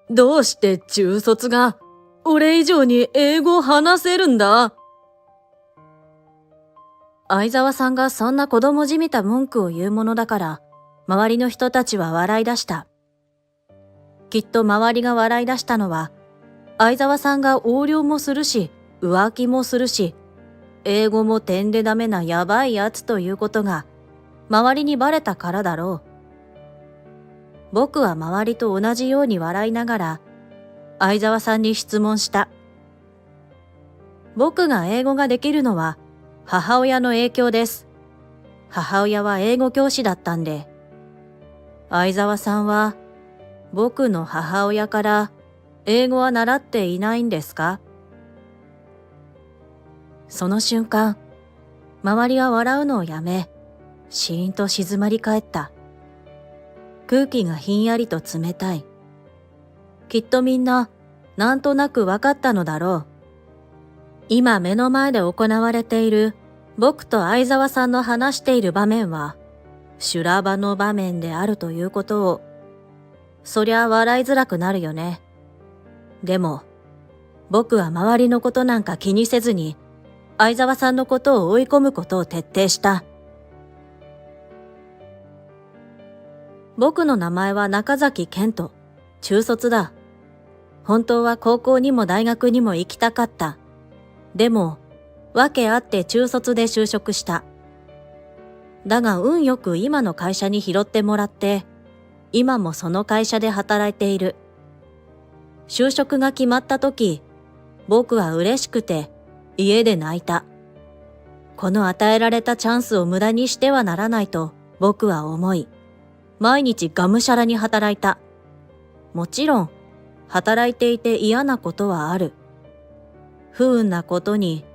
どうして中卒が俺以上に英語を話せるんだ？相沢さんがそんな子供じみた文句を言うものだから、周りの人たちは笑い出した。きっと周りが笑い出したのは、相沢さんが横領もするし、浮気もするし、英語も点でダメなやばいやつということが、周りにバレたからだろう。僕は周りと同じように笑いながら、相沢さんに質問した。僕が英語ができるのは、母親の影響です。母親は英語教師だったんで。相沢さんは、僕の母親から英語は習っていないんですか？その瞬間、周りが笑うのをやめ、シーンと静まり返った。空気がひんやりと冷たい。きっとみんな、なんとなく分かったのだろう。今目の前で行われている僕と相沢さんの話している場面は修羅場の場面であるということを、そりゃ笑いづらくなるよね。でも僕は周りのことなんか気にせずに相沢さんのことを追い込むことを徹底した。僕の名前は中崎健人、中卒だ。本当は高校にも大学にも行きたかった。でも、訳あって中卒で就職した。だが運よく今の会社に拾ってもらって、今もその会社で働いている。就職が決まった時、僕は嬉しくて家で泣いた。この与えられたチャンスを無駄にしてはならないと僕は思い、毎日がむしゃらに働いた。もちろん、働いていて嫌なことはある。不運なことに、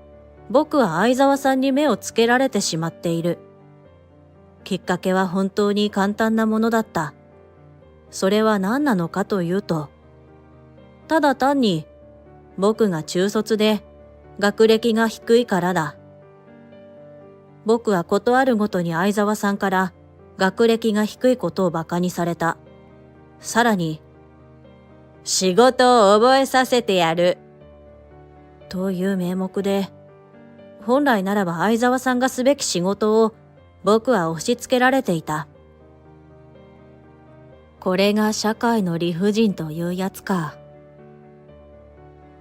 僕は相沢さんに目をつけられてしまっている。きっかけは本当に簡単なものだった。それは何なのかというと、ただ単に僕が中卒で学歴が低いからだ。僕はことあるごとに相沢さんから学歴が低いことを馬鹿にされた。さらに、仕事を覚えさせてやる。という名目で、本来ならば相沢さんがすべき仕事を僕は押し付けられていた。これが社会の理不尽というやつか。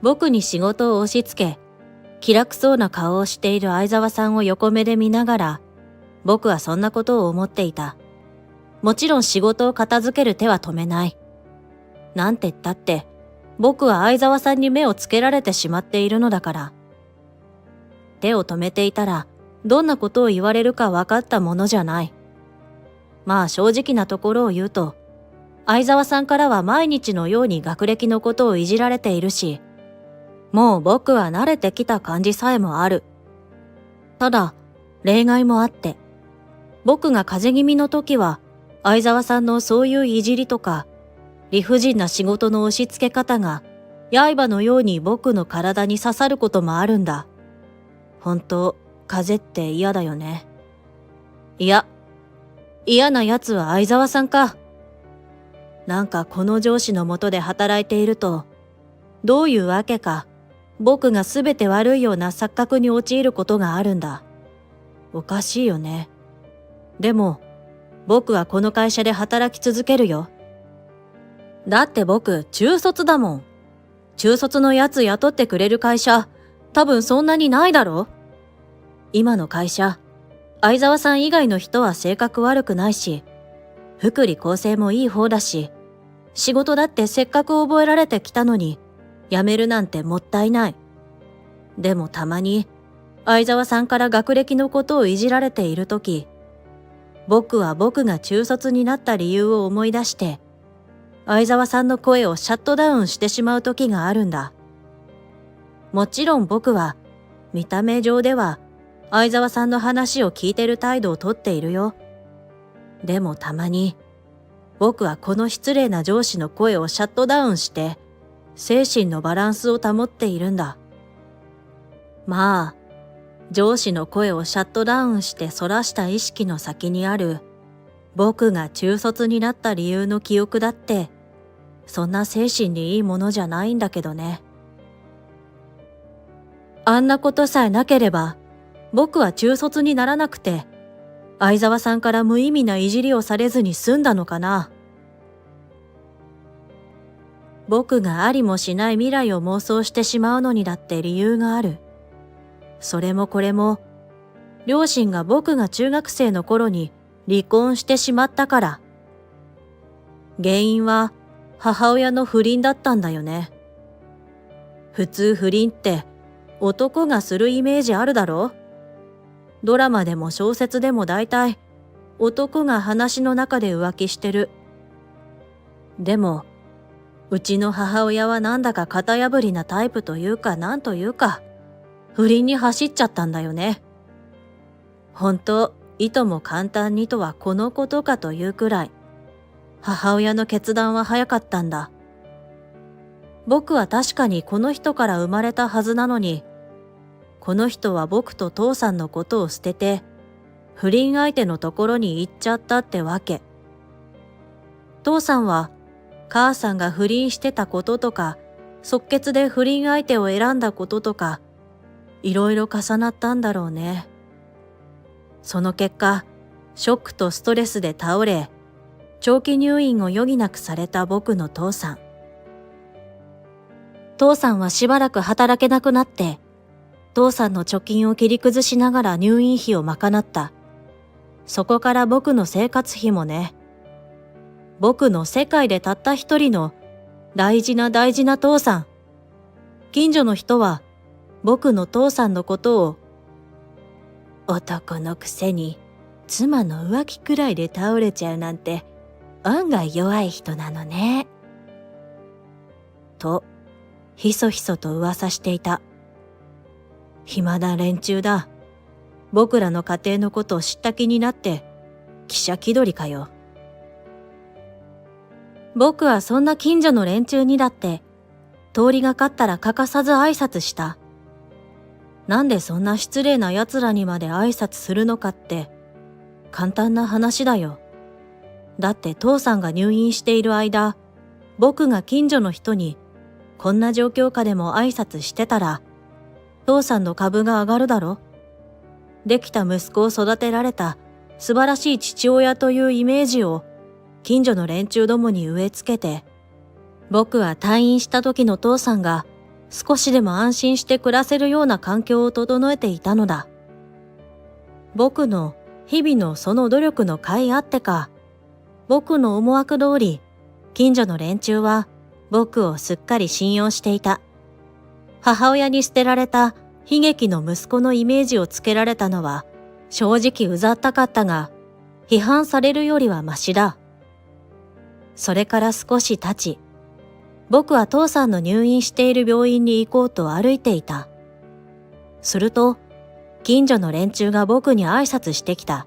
僕に仕事を押し付け、気楽そうな顔をしている相沢さんを横目で見ながら、僕はそんなことを思っていた。もちろん仕事を片付ける手は止めない。なんて言ったって、僕は相沢さんに目をつけられてしまっているのだから。手を止めていたら、どんなことを言われるか分かったものじゃない。まあ正直なところを言うと、相沢さんからは毎日のように学歴のことをいじられているし、もう僕は慣れてきた感じさえもある。ただ、例外もあって、僕が風邪気味の時は、相沢さんのそういういじりとか、理不尽な仕事の押し付け方が、刃のように僕の体に刺さることもあるんだ。本当、風邪って嫌だよね。いや、嫌な奴は相沢さんか。なんかこの上司の下で働いていると、どういうわけか、僕がすべて悪いような錯覚に陥ることがあるんだ。おかしいよね。でも、僕はこの会社で働き続けるよ。だって僕、中卒だもん。中卒のやつ雇ってくれる会社、多分そんなにないだろ？今の会社、相沢さん以外の人は性格悪くないし、福利厚生もいい方だし、仕事だってせっかく覚えられてきたのに、辞めるなんてもったいない。でもたまに、相沢さんから学歴のことをいじられているとき、僕は僕が中卒になった理由を思い出して、相沢さんの声をシャットダウンしてしまう時があるんだ。もちろん僕は、見た目上では、相沢さんの話を聞いてる態度をとっているよ。でもたまに、僕はこの失礼な上司の声をシャットダウンして、精神のバランスを保っているんだ。まあ、上司の声をシャットダウンしてそらした意識の先にある、僕が中卒になった理由の記憶だって、そんな精神にいいものじゃないんだけどね。あんなことさえなければ、僕は中卒にならなくて、相沢さんから無意味ないじりをされずに済んだのかな。僕がありもしない未来を妄想してしまうのにだって理由がある。それもこれも、両親が僕が中学生の頃に離婚してしまったから。原因は母親の不倫だったんだよね。普通不倫って男がするイメージあるだろ？ドラマでも小説でも大体男が話の中で浮気してる。でも、うちの母親はなんだか型破りなタイプというかなんというか、不倫に走っちゃったんだよね。本当、いとも簡単にとはこのことかというくらい、母親の決断は早かったんだ。僕は確かにこの人から生まれたはずなのに、この人は僕と父さんのことを捨てて、不倫相手のところに行っちゃったってわけ。父さんは、母さんが不倫してたこととか、即決で不倫相手を選んだこととか、いろいろ重なったんだろうね。その結果、ショックとストレスで倒れ、長期入院を余儀なくされた僕の父さん。父さんはしばらく働けなくなって、父さんの貯金を切り崩しながら入院費を賄った。そこから僕の生活費もね。僕の世界でたった一人の大事な大事な父さん。近所の人は僕の父さんのことを、男のくせに妻の浮気くらいで倒れちゃうなんて案外弱い人なのね。と、ひそひそと噂していた。暇な連中だ。僕らの家庭のことを知った気になって、記者気取りかよ。僕はそんな近所の連中にだって、通りがかったら欠かさず挨拶した。なんでそんな失礼な奴らにまで挨拶するのかって、簡単な話だよ。だって父さんが入院している間、僕が近所の人に、こんな状況下でも挨拶してたら、父さんの株が上がるだろ。できた息子を育てられた素晴らしい父親というイメージを近所の連中どもに植え付けて、僕は退院した時の父さんが少しでも安心して暮らせるような環境を整えていたのだ。僕の日々のその努力の甲斐あってか、僕の思惑通り、近所の連中は僕をすっかり信用していた。母親に捨てられた悲劇の息子のイメージをつけられたのは正直うざったかったが、批判されるよりはマシだ。それから少し経ち、僕は父さんの入院している病院に行こうと歩いていた。すると、近所の連中が僕に挨拶してきた。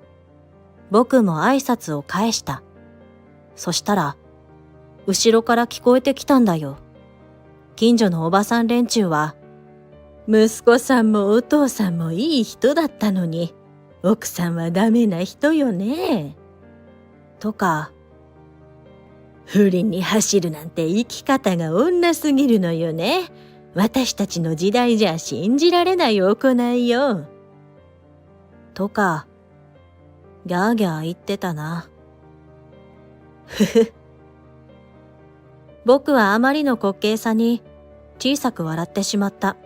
僕も挨拶を返した。そしたら、後ろから聞こえてきたんだよ。近所のおばさん連中は、息子さんもお父さんもいい人だったのに、奥さんはダメな人よね。とか、不倫に走るなんて生き方が女すぎるのよね。私たちの時代じゃ信じられない行いよ。とか、ギャーギャー言ってたな。ふふ。僕はあまりの滑稽さに小さく笑ってしまった。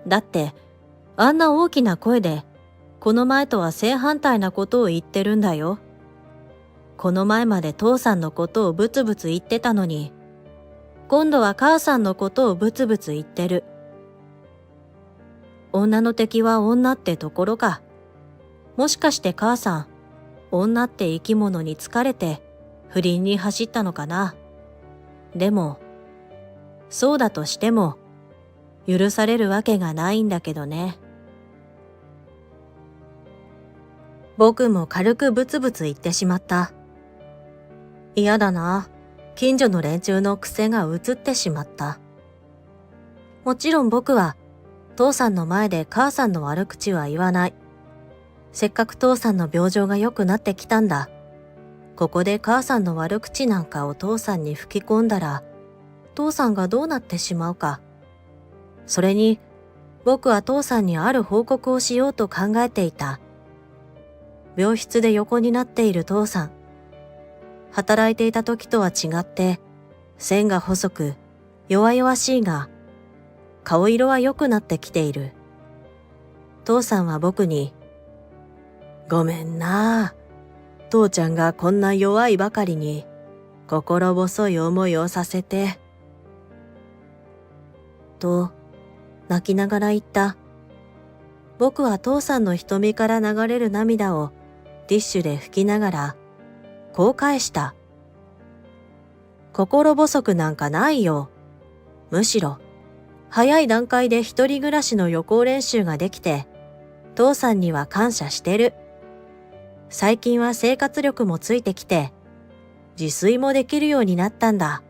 だって、あんな大きな声で、この前とは正反対なことを言ってるんだよ。この前まで父さんのことをブツブツ言ってたのに、今度は母さんのことをブツブツ言ってる。女の敵は女ってところか。もしかして母さん、女って生き物に疲れて不倫に走ったのかな。でも、そうだとしても、許されるわけがないんだけどね。僕も軽くブツブツ言ってしまった。嫌だな。近所の連中の癖が移ってしまった。もちろん僕は、父さんの前で母さんの悪口は言わない。せっかく父さんの病状が良くなってきたんだ。ここで母さんの悪口なんかを父さんに吹き込んだら、父さんがどうなってしまうか。それに、僕は父さんにある報告をしようと考えていた。病室で横になっている父さん。働いていた時とは違って、線が細く、弱々しいが、顔色は良くなってきている。父さんは僕に、ごめんなあ。父ちゃんがこんな弱いばかりに、心細い思いをさせて。と、泣きながら言った。僕は父さんの瞳から流れる涙をティッシュで拭きながら、こう返した。心細くなんかないよ。むしろ、早い段階で一人暮らしの予行練習ができて、父さんには感謝してる。最近は生活力もついてきて、自炊もできるようになったんだ。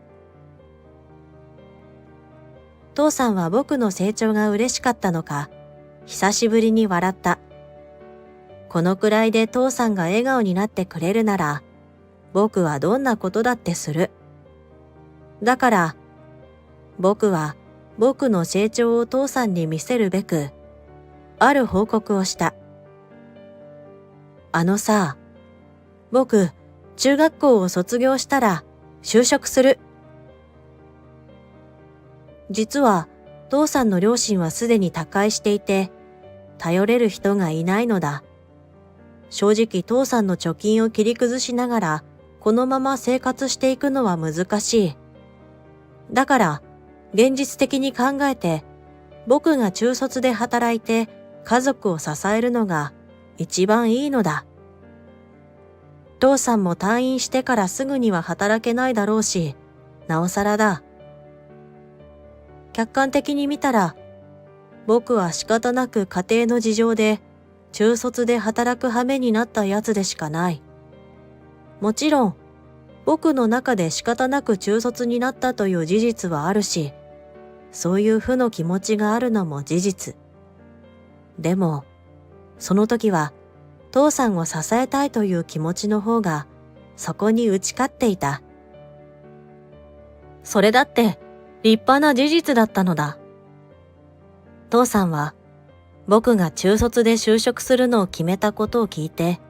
父さんは僕の成長が嬉しかったのか、久しぶりに笑った。このくらいで父さんが笑顔になってくれるなら、僕はどんなことだってする。だから、僕は僕の成長を父さんに見せるべく、ある報告をした。あのさ、僕、中学校を卒業したら就職する。実は、父さんの両親はすでに他界していて、頼れる人がいないのだ。正直父さんの貯金を切り崩しながら、このまま生活していくのは難しい。だから、現実的に考えて、僕が中卒で働いて家族を支えるのが一番いいのだ。父さんも退院してからすぐには働けないだろうし、なおさらだ。客観的に見たら、僕は仕方なく家庭の事情で中卒で働く羽目になったやつでしかない。もちろん、僕の中で仕方なく中卒になったという事実はあるし、そういう負の気持ちがあるのも事実。でも、その時は、父さんを支えたいという気持ちの方が、そこに打ち勝っていた。それだって、立派な事実だったのだ。父さんは、僕が中卒で就職するのを決めたことを聞いて、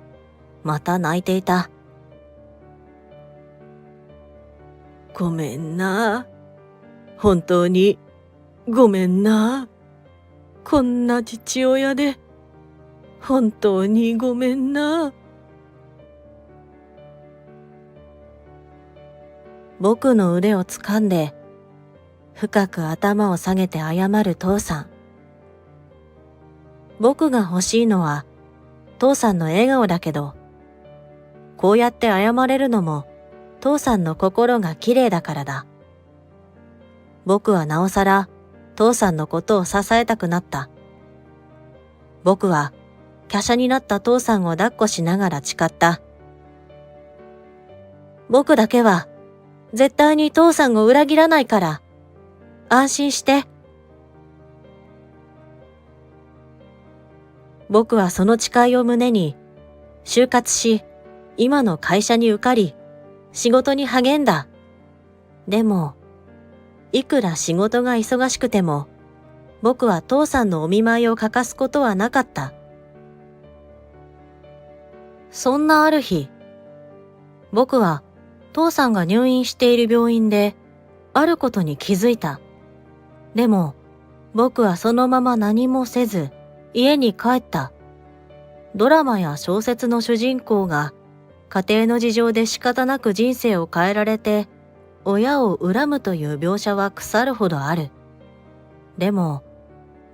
また泣いていた。ごめんな。本当に、ごめんな。こんな父親で、本当にごめんな。僕の腕を掴んで、深く頭を下げて謝る父さん。僕が欲しいのは、父さんの笑顔だけど、こうやって謝れるのも、父さんの心が綺麗だからだ。僕はなおさら、父さんのことを支えたくなった。僕は、華奢になった父さんを抱っこしながら誓った。僕だけは、絶対に父さんを裏切らないから、安心して。僕はその誓いを胸に、就活し、今の会社に受かり、仕事に励んだ。でも、いくら仕事が忙しくても、僕は父さんのお見舞いを欠かすことはなかった。そんなある日、僕は父さんが入院している病院で、あることに気づいた。でも、僕はそのまま何もせず、家に帰った。ドラマや小説の主人公が、家庭の事情で仕方なく人生を変えられて、親を恨むという描写は腐るほどある。でも、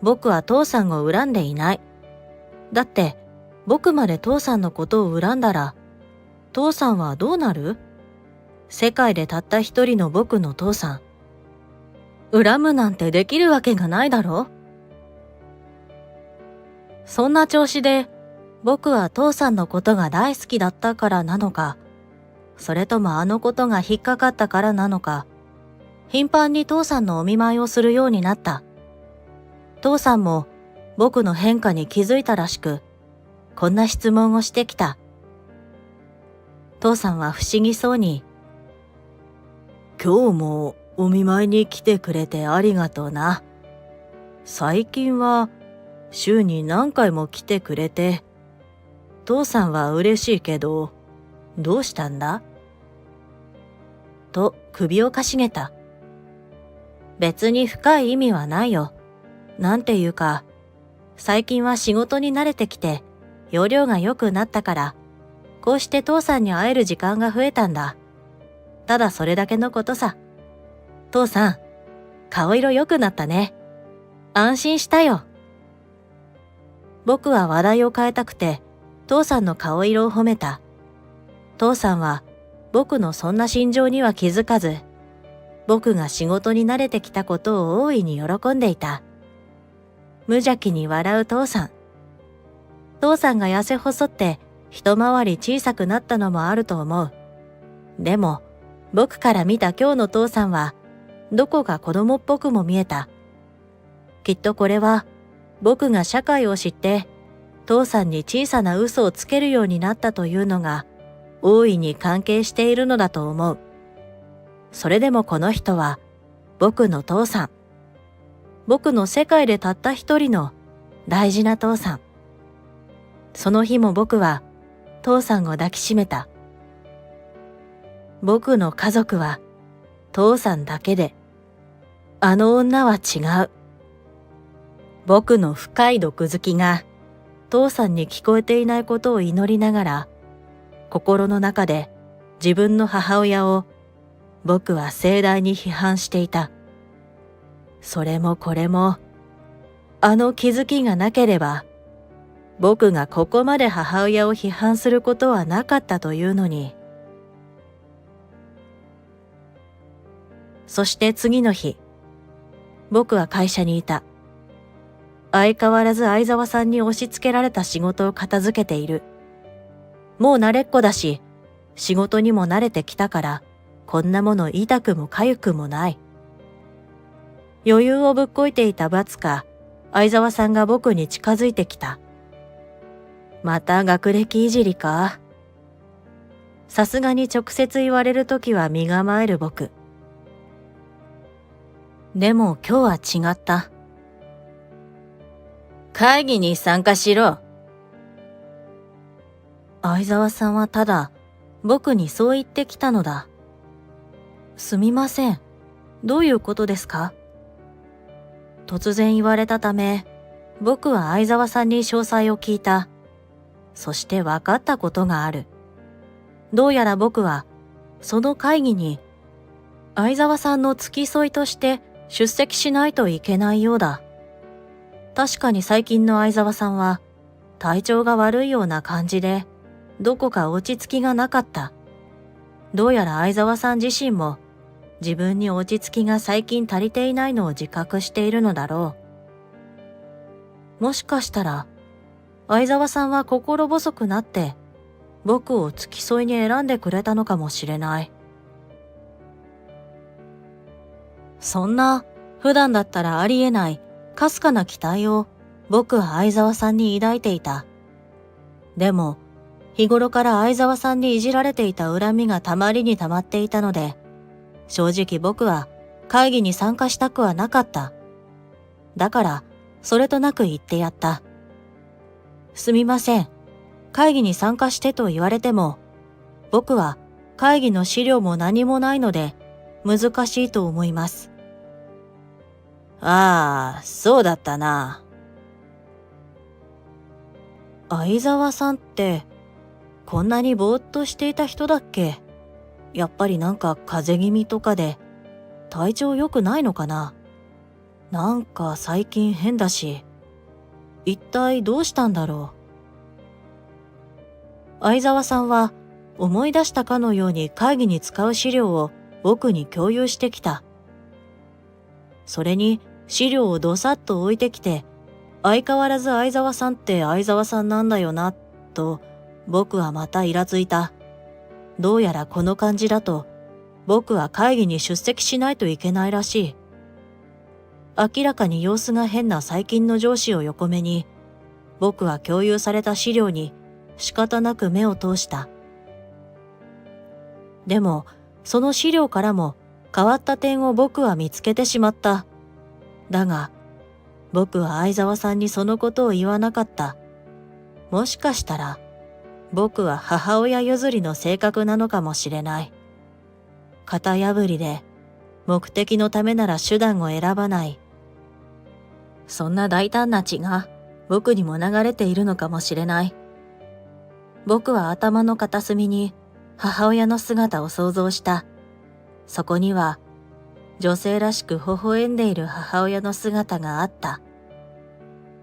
僕は父さんを恨んでいない。だって、僕まで父さんのことを恨んだら、父さんはどうなる？世界でたった一人の僕の父さん。恨むなんてできるわけがないだろ？そんな調子で、僕は父さんのことが大好きだったからなのか、それともあのことが引っかかったからなのか、頻繁に父さんのお見舞いをするようになった。父さんも僕の変化に気づいたらしく、こんな質問をしてきた。父さんは不思議そうに、今日もお見舞いに来てくれてありがとうな。最近は週に何回も来てくれて、父さんは嬉しいけど、どうしたんだと首をかしげた。別に深い意味はないよ。なんていうか、最近は仕事に慣れてきて、要領が良くなったから、こうして父さんに会える時間が増えたんだ。ただそれだけのことさ。父さん、顔色良くなったね。安心したよ。僕は話題を変えたくて、父さんの顔色を褒めた。父さんは僕のそんな心情には気づかず、僕が仕事に慣れてきたことを大いに喜んでいた。無邪気に笑う父さん。父さんが痩せ細って一回り小さくなったのもあると思う。でも、僕から見た今日の父さんは、どこか子供っぽくも見えた。きっとこれは、僕が社会を知って、父さんに小さな嘘をつけるようになったというのが、大いに関係しているのだと思う。それでもこの人は、僕の父さん。僕の世界でたった一人の大事な父さん。その日も僕は、父さんを抱きしめた。僕の家族は、父さんだけで、あの女は違う。僕の深い毒好きが、父さんに聞こえていないことを祈りながら、心の中で自分の母親を僕は盛大に批判していた。それもこれも、あの気づきがなければ、僕がここまで母親を批判することはなかったというのに。そして次の日、僕は会社にいた。相変わらず相沢さんに押し付けられた仕事を片付けている。もう慣れっこだし、仕事にも慣れてきたから、こんなもの痛くも痒くもない。余裕をぶっこいていた罰か、相沢さんが僕に近づいてきた。また学歴いじりか。さすがに直接言われるときは身構える僕。でも今日は違った。会議に参加しろ。相沢さんはただ僕にそう言ってきたのだ。すみません。どういうことですか？突然言われたため、僕は相沢さんに詳細を聞いた。そして分かったことがある。どうやら僕はその会議に相沢さんの付き添いとして出席しないといけないようだ。確かに最近の相沢さんは体調が悪いような感じで、どこか落ち着きがなかった。どうやら相沢さん自身も自分に落ち着きが最近足りていないのを自覚しているのだろう。もしかしたら相沢さんは心細くなって僕を付き添いに選んでくれたのかもしれない。そんな普段だったらありえないかすかな期待を僕は相沢さんに抱いていた。でも日頃から相沢さんにいじられていた恨みがたまりにたまっていたので、正直僕は会議に参加したくはなかった。だからそれとなく言ってやった。すみません。会議に参加してと言われても、僕は会議の資料も何もないので難しいと思います。ああ、そうだったな。相沢さんってこんなにぼーっとしていた人だっけ？やっぱりなんか風邪気味とかで体調良くないのかな？なんか最近変だし、一体どうしたんだろう。相沢さんは思い出したかのように会議に使う資料を僕に共有してきた。それに資料をどさっと置いてきて、相変わらず相沢さんって相沢さんなんだよな、と僕はまたイラついた。どうやらこの感じだと僕は会議に出席しないといけないらしい。明らかに様子が変な最近の上司を横目に、僕は共有された資料に仕方なく目を通した。でも、その資料からも変わった点を僕は見つけてしまった。だが、僕は相沢さんにそのことを言わなかった。もしかしたら、僕は母親譲りの性格なのかもしれない。型破りで、目的のためなら手段を選ばない。そんな大胆な血が僕にも流れているのかもしれない。僕は頭の片隅に母親の姿を想像した。そこには女性らしく微笑んでいる母親の姿があった。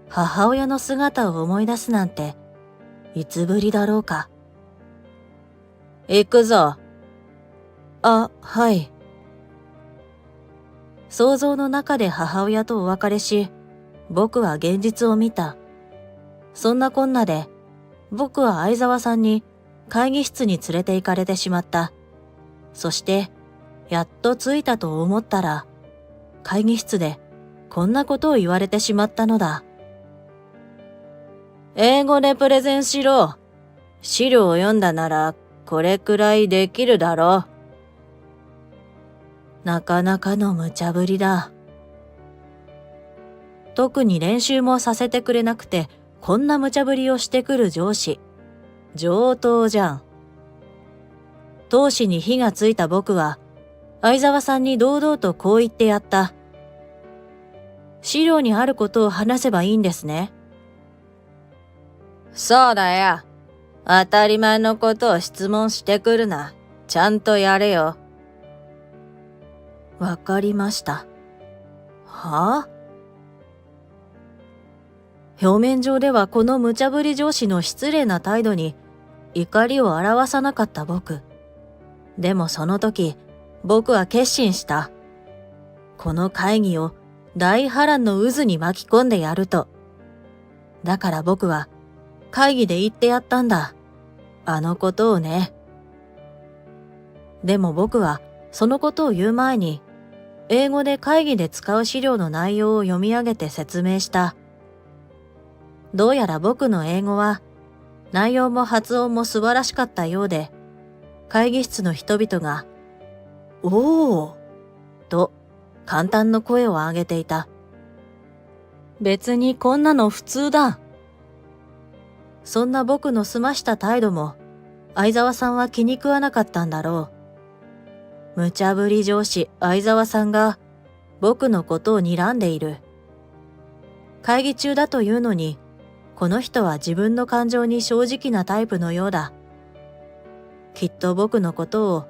母親の姿を思い出すなんていつぶりだろうか。行くぞ。あ、はい。想像の中で母親とお別れし、僕は現実を見た。そんなこんなで、僕は相沢さんに会議室に連れて行かれてしまった。そして、やっと着いたと思ったら、会議室でこんなことを言われてしまったのだ。英語でプレゼンしろ。資料を読んだなら、これくらいできるだろう。なかなかの無茶ぶりだ。特に練習もさせてくれなくて、こんな無茶ぶりをしてくる上司。上等じゃん。闘志に火がついた僕は、相沢さんに堂々とこう言ってやった。資料にあることを話せばいいんですね。そうだよ。当たり前のことを質問してくるな。ちゃんとやれよ。わかりました。はあ？表面上ではこの無茶ぶり上司の失礼な態度に怒りを表さなかった僕。でもその時、僕は決心した。この会議を大波乱の渦に巻き込んでやると。だから僕は会議で言ってやったんだ。あのことをね。でも僕はそのことを言う前に、英語で会議で使う資料の内容を読み上げて説明した。どうやら僕の英語は内容も発音も素晴らしかったようで、会議室の人々が、おーと簡単の声を上げていた。別にこんなの普通だ。そんな僕の澄ました態度も相沢さんは気に食わなかったんだろう。無茶ぶり上司相沢さんが僕のことを睨んでいる。会議中だというのに、この人は自分の感情に正直なタイプのようだ。きっと僕のことを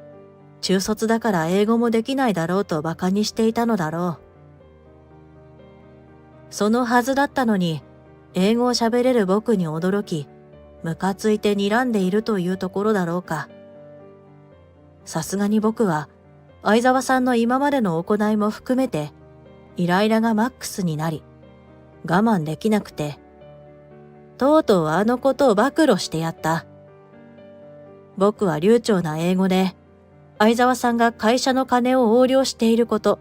中卒だから英語もできないだろうと馬鹿にしていたのだろう。そのはずだったのに、英語を喋れる僕に驚き、ムカついて睨んでいるというところだろうか。さすがに僕は、相沢さんの今までの行いも含めて、イライラがマックスになり、我慢できなくて、とうとうあのことを暴露してやった。僕は流暢な英語で、相沢さんが会社の金を横領していること、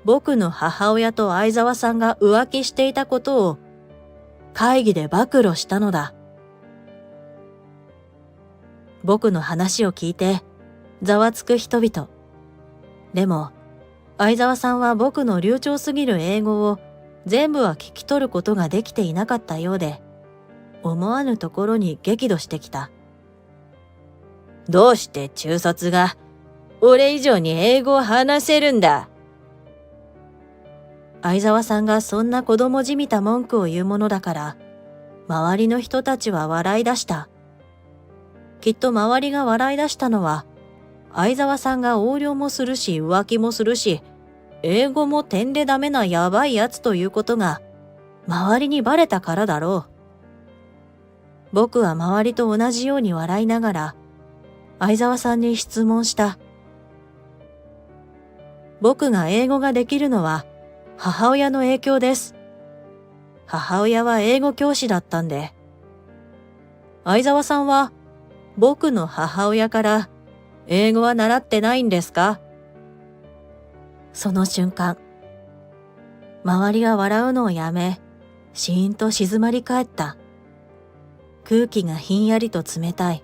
僕の母親と相沢さんが浮気していたことを会議で暴露したのだ。僕の話を聞いてざわつく人々。でも、相沢さんは僕の流暢すぎる英語を全部は聞き取ることができていなかったようで、思わぬところに激怒してきた。どうして中卒が俺以上に英語を話せるんだ。相沢さんがそんな子供じみた文句を言うものだから、周りの人たちは笑い出した。きっと周りが笑い出したのは、相沢さんが横領もするし浮気もするし、英語も点でダメなやばいやつということが、周りにバレたからだろう。僕は周りと同じように笑いながら、相沢さんに質問した。僕が英語ができるのは、母親の影響です。母親は英語教師だったんで。相沢さんは僕の母親から英語は習ってないんですか？その瞬間、周りが笑うのをやめ、シーンと静まり返った。空気がひんやりと冷たい。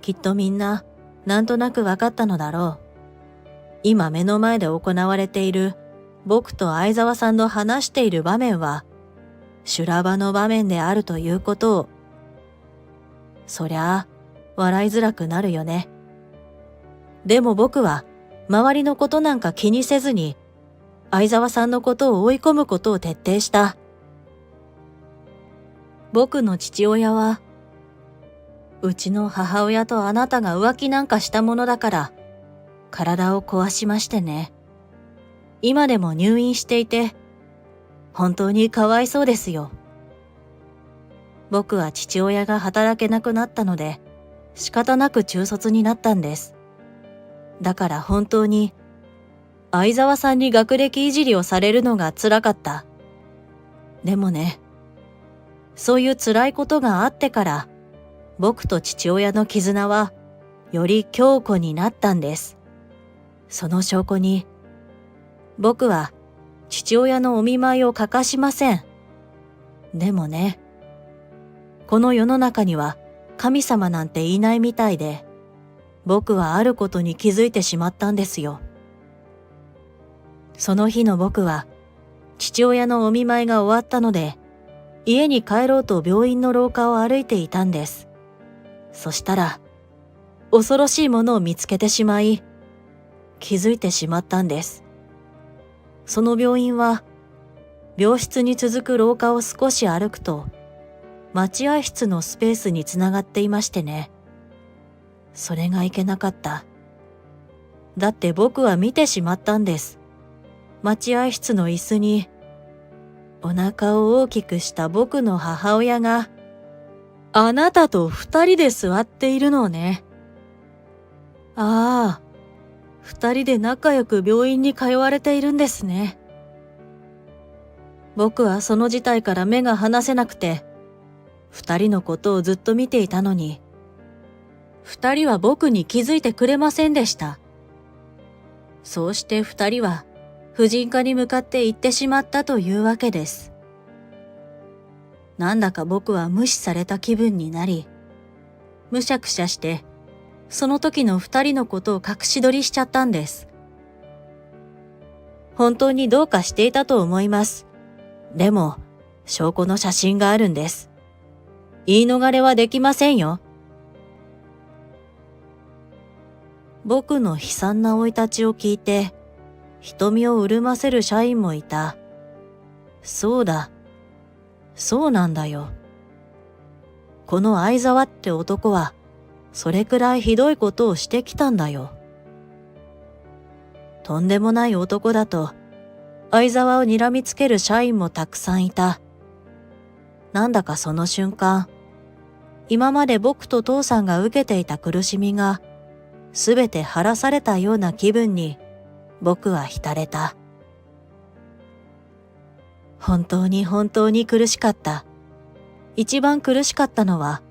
きっとみんななんとなくわかったのだろう。今目の前で行われている僕と相沢さんの話している場面は修羅場の場面であるということを。そりゃあ笑いづらくなるよね。でも僕は周りのことなんか気にせずに相沢さんのことを追い込むことを徹底した。僕の父親は、うちの母親とあなたが浮気なんかしたものだから体を壊しましてね。今でも入院していて本当にかわいそうですよ。僕は父親が働けなくなったので仕方なく中卒になったんです。だから本当に相沢さんに学歴いじりをされるのが辛かった。でもね、そういう辛いことがあってから僕と父親の絆はより強固になったんです。その証拠に僕は父親のお見舞いを欠かしません。でもね、この世の中には神様なんていないみたいで、僕はあることに気づいてしまったんですよ。その日の僕は父親のお見舞いが終わったので、家に帰ろうと病院の廊下を歩いていたんです。そしたら、恐ろしいものを見つけてしまい、気づいてしまったんです。その病院は、病室に続く廊下を少し歩くと、待合室のスペースにつながっていましてね。それがいけなかった。だって僕は見てしまったんです。待合室の椅子に、お腹を大きくした僕の母親が、あなたと二人で座っているのね。ああ、二人で仲良く病院に通われているんですね。僕はその事態から目が離せなくて、二人のことをずっと見ていたのに、二人は僕に気づいてくれませんでした。そうして二人は婦人科に向かって行ってしまったというわけです。なんだか僕は無視された気分になり、むしゃくしゃして、その時の二人のことを隠し撮りしちゃったんです。本当にどうかしていたと思います。でも、証拠の写真があるんです。言い逃れはできませんよ。僕の悲惨な生い立ちを聞いて、瞳を潤ませる社員もいた。そうだ。そうなんだよ。この相沢って男は、それくらいひどいことをしてきたんだよ。とんでもない男だと、相沢を睨みつける社員もたくさんいた。なんだかその瞬間、今まで僕と父さんが受けていた苦しみが、すべて晴らされたような気分に、僕は浸れた。本当に本当に苦しかった。一番苦しかったのは、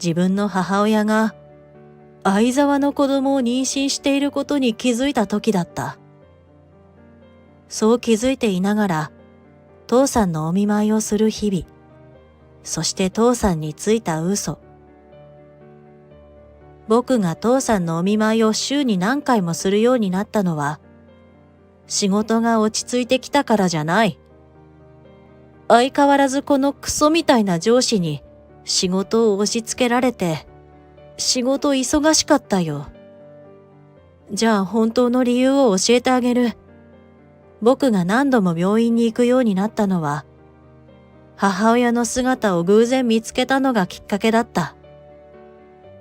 自分の母親が相沢の子供を妊娠していることに気づいた時だった。そう気づいていながら、父さんのお見舞いをする日々、そして父さんについた嘘。僕が父さんのお見舞いを週に何回もするようになったのは、仕事が落ち着いてきたからじゃない。相変わらずこのクソみたいな上司に仕事を押し付けられて、仕事忙しかったよ。じゃあ本当の理由を教えてあげる。僕が何度も病院に行くようになったのは、母親の姿を偶然見つけたのがきっかけだった。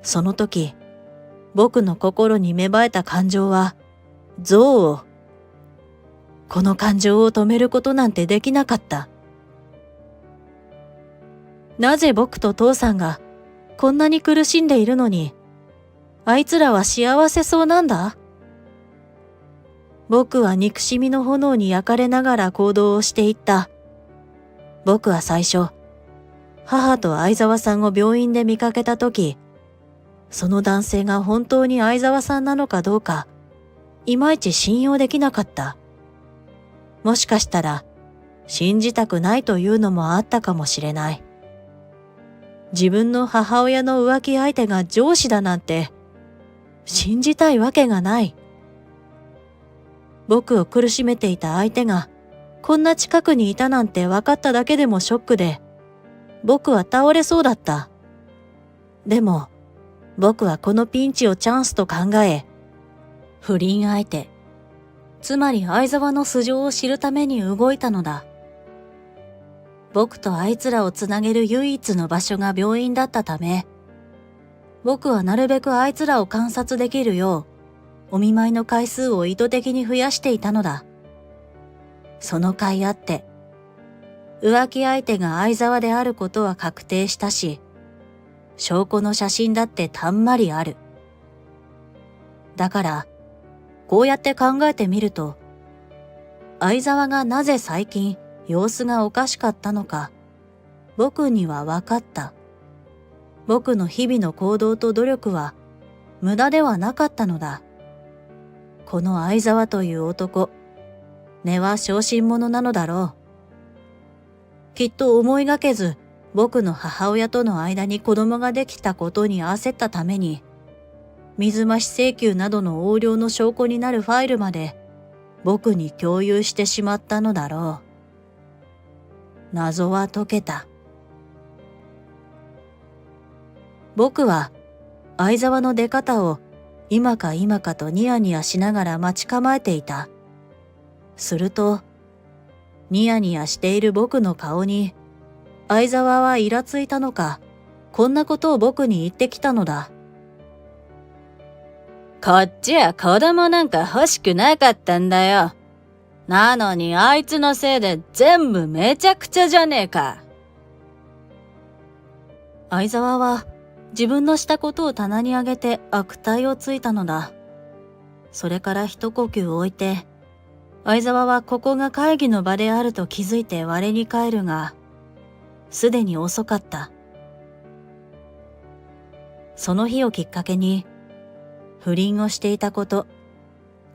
その時、僕の心に芽生えた感情は、憎悪。この感情を止めることなんてできなかった。なぜ僕と父さんがこんなに苦しんでいるのに、あいつらは幸せそうなんだ？僕は憎しみの炎に焼かれながら行動をしていった。僕は最初、母と相沢さんを病院で見かけたとき、その男性が本当に相沢さんなのかどうか、いまいち信用できなかった。もしかしたら、信じたくないというのもあったかもしれない。自分の母親の浮気相手が上司だなんて、信じたいわけがない。僕を苦しめていた相手がこんな近くにいたなんて分かっただけでもショックで、僕は倒れそうだった。でも、僕はこのピンチをチャンスと考え、不倫相手、つまり相沢の素性を知るために動いたのだ。僕とあいつらをつなげる唯一の場所が病院だったため、僕はなるべくあいつらを観察できるよう、お見舞いの回数を意図的に増やしていたのだ。その甲斐あって、浮気相手が相沢であることは確定したし、証拠の写真だってたんまりある。だから、こうやって考えてみると、相沢がなぜ最近様子がおかしかったのか、僕には分かった。僕の日々の行動と努力は無駄ではなかったのだ。この相沢という男、根は小心者なのだろう。きっと思いがけず僕の母親との間に子供ができたことに焦ったために、水増し請求などの横領の証拠になるファイルまで僕に共有してしまったのだろう。謎は解けた。僕は相沢の出方を今か今かとニヤニヤしながら待ち構えていた。すると、ニヤニヤしている僕の顔に、相沢はイラついたのか、こんなことを僕に言ってきたのだ。こっちは子供なんか欲しくなかったんだよ。なのにあいつのせいで全部めちゃくちゃじゃねえか。相沢は自分のしたことを棚に上げて悪態をついたのだ。それから一呼吸置いて、相沢はここが会議の場であると気づいて我に返るが、すでに遅かった。その日をきっかけに、不倫をしていたこと、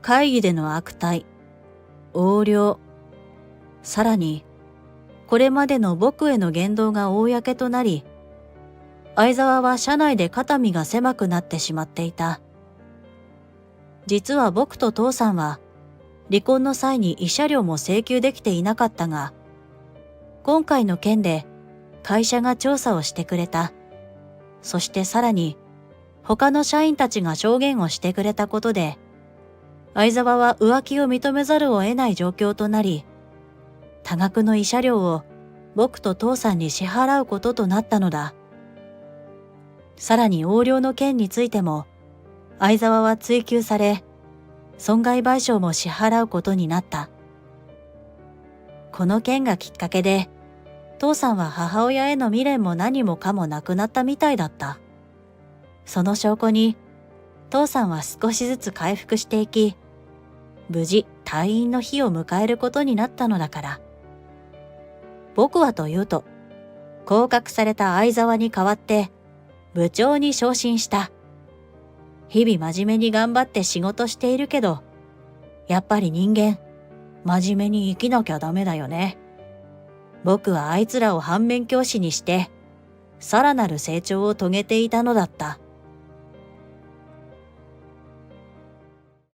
会議での悪態、横領、さらに、これまでの僕への言動が公となり、相沢は社内で肩身が狭くなってしまっていた。実は僕と父さんは、離婚の際に慰謝料も請求できていなかったが、今回の件で会社が調査をしてくれた。そしてさらに、他の社員たちが証言をしてくれたことで、相沢は浮気を認めざるを得ない状況となり、多額の慰謝料を僕と父さんに支払うこととなったのだ。さらに横領の件についても、相沢は追及され、損害賠償も支払うことになった。この件がきっかけで、父さんは母親への未練も何もかもなくなったみたいだった。その証拠に、父さんは少しずつ回復していき、無事退院の日を迎えることになったのだから。僕はというと、降格された相沢に代わって部長に昇進した。日々真面目に頑張って仕事しているけど、やっぱり人間、真面目に生きなきゃダメだよね。僕はあいつらを反面教師にして、さらなる成長を遂げていたのだった。